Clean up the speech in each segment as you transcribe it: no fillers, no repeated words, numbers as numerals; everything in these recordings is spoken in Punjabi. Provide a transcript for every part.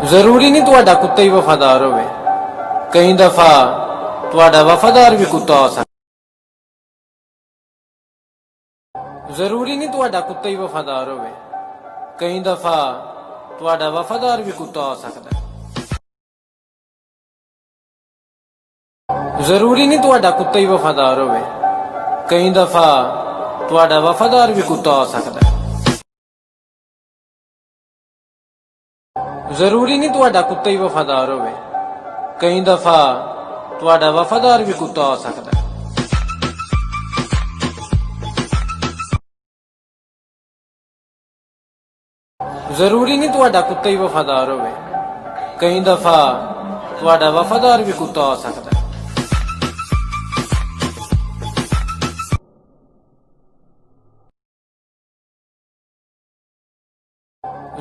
ਜ਼ਰੂਰੀ ਨਹੀਂ ਤੁਹਾਡਾ ਕੁੱਤਾ ਹੀ ਵਫਾਦਾਰ ਹੋਵੇ, ਕਈ ਦਫਾ ਤੁਹਾਡਾ ਵਫਾਦਾਰ ਵੀ ਕੁੱਤਾ ਹੋ ਸਕਦਾ। ਜ਼ਰੂਰੀ ਨਹੀਂ ਤੁਹਾਡਾ ਕੁੱਤਾ ਹੀ ਵਫਾਦਾਰ ਹੋਵੇ, ਕਈ ਦਫਾ ਤੁਹਾਡਾ ਵਫਾਦਾਰ ਵੀ ਕੁੱਤਾ ਹੋ ਸਕਦਾ। ਜ਼ਰੂਰੀ ਨਹੀਂ ਤੁਹਾਡਾ ਕੁੱਤਾ ਹੀ ਵਫਾਦਾਰ ਹੋਵੇ, ਕਈ ਦਫਾ ਤੁਹਾਡਾ ਵਫਾਦਾਰ ਵੀ ਕੁੱਤਾ ਹੋ ਸਕਦਾ। ਜ਼ਰੂਰੀ ਨਹੀਂ ਤੁਹਾਡਾ ਕੁੱਤਾ ਹੀ ਵਫਾਦਾਰ ਹੋਵੇ, ਕਈ ਦਫਾ ਤੁਹਾਡਾ ਵਫਾਦਾਰ ਵੀ ਕੁੱਤਾ ਹੋ ਸਕਦਾ। ਜ਼ਰੂਰੀ ਨਹੀਂ ਤੁਹਾਡਾ ਕੁੱਤਾ ਹੀ ਵਫਾਦਾਰ ਹੋਵੇ, ਕਈ ਦਫਾ ਤੁਹਾਡਾ ਵਫਾਦਾਰ ਵੀ ਕੁੱਤਾ ਹੋ ਸਕਦਾ।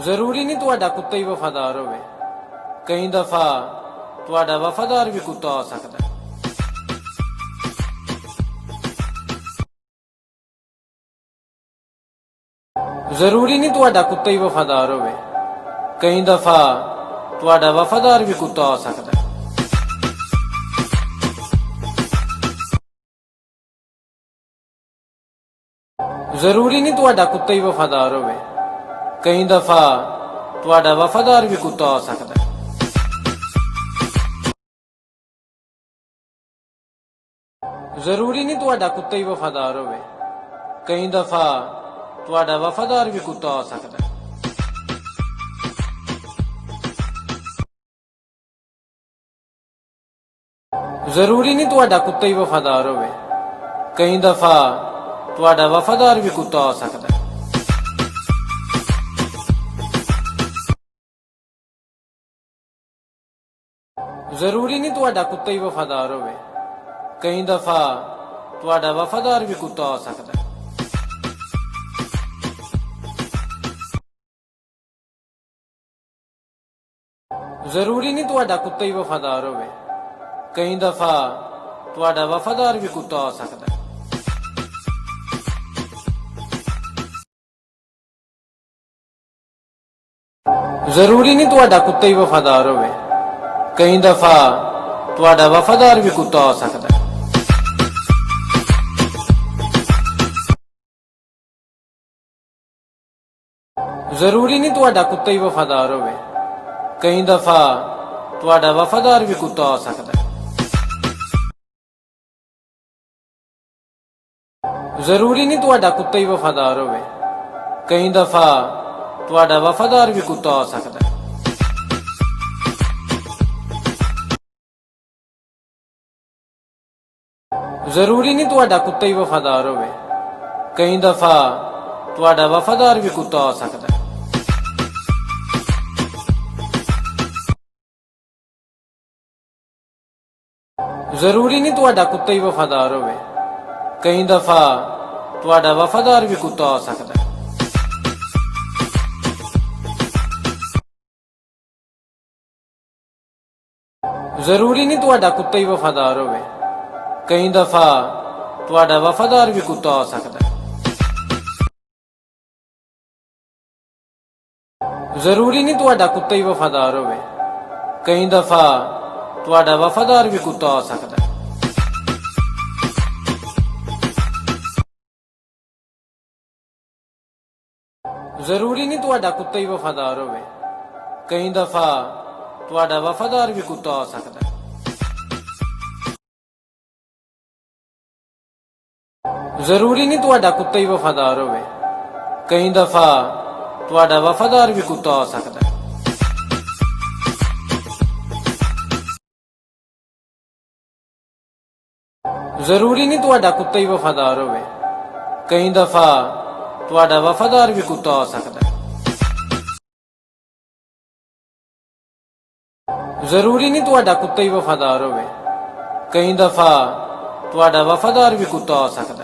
ਜ਼ਰੂਰੀ ਨਹੀਂ ਤੁਹਾਡਾ ਕੁੱਤਾ ਹੀ ਵਫਾਦਾਰ ਹੋਵੇ, ਕਈ ਦਫਾ ਤੁਹਾਡਾ ਵਫਾਦਾਰ ਵੀ ਕੁੱਤਾ ਹੋ ਸਕਦਾ। ਜ਼ਰੂਰੀ ਨਹੀਂ ਤੁਹਾਡਾ ਕੁੱਤਾ ਹੀ ਵਫਾਦਾਰ ਹੋਵੇ, ਕਈ ਦਫਾ ਤੁਹਾਡਾ ਵਫਾਦਾਰ ਵੀ ਕੁੱਤਾ ਹੋ ਸਕਦਾ। ਜ਼ਰੂਰੀ ਨਹੀਂ ਤੁਹਾਡਾ ਕੁੱਤਾ ਹੀ ਵਫਾਦਾਰ ਹੋਵੇ, ਕਈ ਦਫਾ ਤੁਹਾਡਾ ਵਫਾਦਾਰ ਵੀ ਕੁੱਤਾ ਹੋ ਸਕਦਾ। ਜ਼ਰੂਰੀ ਨਹੀਂ ਤੁਹਾਡਾ ਕੁੱਤਾ ਹੀ ਵਫਾਦਾਰ ਹੋਵੇ, ਕਈ ਦਫਾ ਤੁਹਾਡਾ ਵਫਾਦਾਰ ਵੀ ਕੁੱਤਾ ਹੋ ਸਕਦਾ। ਜ਼ਰੂਰੀ ਨਹੀਂ ਤੁਹਾਡਾ ਕੁੱਤਾ ਹੀ ਵਫਾਦਾਰ ਹੋਵੇ, ਕਈ ਦਫਾ ਤੁਹਾਡਾ ਵਫਾਦਾਰ ਵੀ ਕੁੱਤਾ ਹੋ ਸਕਦਾ। ਜ਼ਰੂਰੀ ਨਹੀਂ ਤੁਹਾਡਾ ਕੁੱਤਾ ਹੀ ਵਫਾਦਾਰ ਹੋਵੇ, ਕਈ ਦਫਾ ਤੁਹਾਡਾ ਵਫਾਦਾਰ ਵੀ ਕੁੱਤਾ ਹੋ ਸਕਦਾ। ਜ਼ਰੂਰੀ ਨਹੀਂ ਤੁਹਾਡਾ ਕੁੱਤਾ ਹੀ ਵਫਾਦਾਰ ਹੋਵੇ, ਕਈ ਦਫਾ ਤੁਹਾਡਾ ਵਫਾਦਾਰ ਵੀ ਕੁੱਤਾ ਹੋ ਸਕਦਾ। ਜ਼ਰੂਰੀ ਨਹੀਂ ਤੁਹਾਡਾ ਕੁੱਤਾ ਹੀ ਵਫਾਦਾਰ ਹੋਵੇ, ਕਈ ਦਫਾ ਤੁਹਾਡਾ ਵਫਾਦਾਰ ਵੀ ਕੁੱਤਾ ਹੋ ਸਕਦਾ। ਜ਼ਰੂਰੀ ਨਹੀਂ ਤੁਹਾਡਾ ਕੁੱਤਾ ਹੀ ਵਫਾਦਾਰ ਹੋਵੇ, ਕਈ ਦਫਾ ਤੁਹਾਡਾ ਵਫਾਦਾਰ ਵੀ ਕੁੱਤਾ ਹੋ ਸਕਦਾ। ਜ਼ਰੂਰੀ ਨਹੀਂ ਤੁਹਾਡਾ ਕੁੱਤਾ ਹੀ ਵਫਾਦਾਰ ਹੋਵੇ, ਕਈ ਦਫਾ ਤੁਹਾਡਾ ਵਫਾਦਾਰ ਵੀ ਕੁੱਤਾ ਹੋ ਸਕਦਾ। ਜ਼ਰੂਰੀ ਨਹੀਂ ਤੁਹਾਡਾ ਕੁੱਤਾ ਹੀ ਵਫਾਦਾਰ ਹੋਵੇ, ਕਈ ਦਫਾ ਤੁਹਾਡਾ ਵਫਾਦਾਰ ਵੀ ਕੁੱਤਾ ਹੋ ਸਕਦਾ। ਜ਼ਰੂਰੀ ਨਹੀਂ ਤੁਹਾਡਾ ਕੁੱਤਾ ਹੀ ਵਫਾਦਾਰ ਹੋਵੇ, ਕਈ ਦਫਾ ਤੁਹਾਡਾ ਵਫਾਦਾਰ ਵੀ ਕੁੱਤਾ ਹੋ ਸਕਦਾ। ਜ਼ਰੂਰੀ ਨਹੀਂ ਤੁਹਾਡਾ ਕੁੱਤਾ ਹੀ ਵਫਾਦਾਰ ਹੋਵੇ, ਕਈ ਦਫਾ ਤੁਹਾਡਾ ਵਫਾਦਾਰ ਵੀ ਕੁੱਤਾ ਹੋ ਸਕਦਾ। ਜ਼ਰੂਰੀ ਨਹੀਂ ਤੁਹਾਡਾ ਕੁੱਤਾ ਹੀ ਵਫਾਦਾਰ ਹੋਵੇ, ਕਈ ਦਫਾ ਤੁਹਾਡਾ ਵਫਾਦਾਰ ਵੀ ਕੁੱਤਾ ਹੋ ਸਕਦਾ। ਜ਼ਰੂਰੀ ਨਹੀਂ ਤੁਹਾਡਾ ਕੁੱਤਾ ਹੀ ਵਫਾਦਾਰ ਹੋਵੇ, ਕਈ ਦਫਾ ਤੁਹਾਡਾ ਵਫਾਦਾਰ ਵੀ ਕੁੱਤਾ ਹੋ ਸਕਦਾ। ਜ਼ਰੂਰੀ ਨਹੀਂ ਤੁਹਾਡਾ ਕੁੱਤਾ ਹੀ ਵਫਾਦਾਰ ਹੋਵੇ, ਕਈ ਦਫਾ ਤੁਹਾਡਾ ਵਫਾਦਾਰ ਵੀ ਕੁੱਤਾ ਹੋ ਸਕਦਾ। ਜ਼ਰੂਰੀ ਨਹੀਂ ਤੁਹਾਡਾ ਕੁੱਤਾ ਹੀ ਵਫਾਦਾਰ ਹੋਵੇ, ਕਈ ਦਫਾ ਤੁਹਾਡਾ ਵਫਾਦਾਰ ਵੀ ਕੁੱਤਾ ਹੋ ਸਕਦਾ। ਜ਼ਰੂਰੀ ਨਹੀਂ ਤੁਹਾਡਾ ਕੁੱਤਾ ਹੀ ਵਫਾਦਾਰ ਹੋਵੇ, ਕਈ ਦਫਾ ਤੁਹਾਡਾ ਵਫਾਦਾਰ ਵੀ ਕੁੱਤਾ ਹੋ ਸਕਦਾ।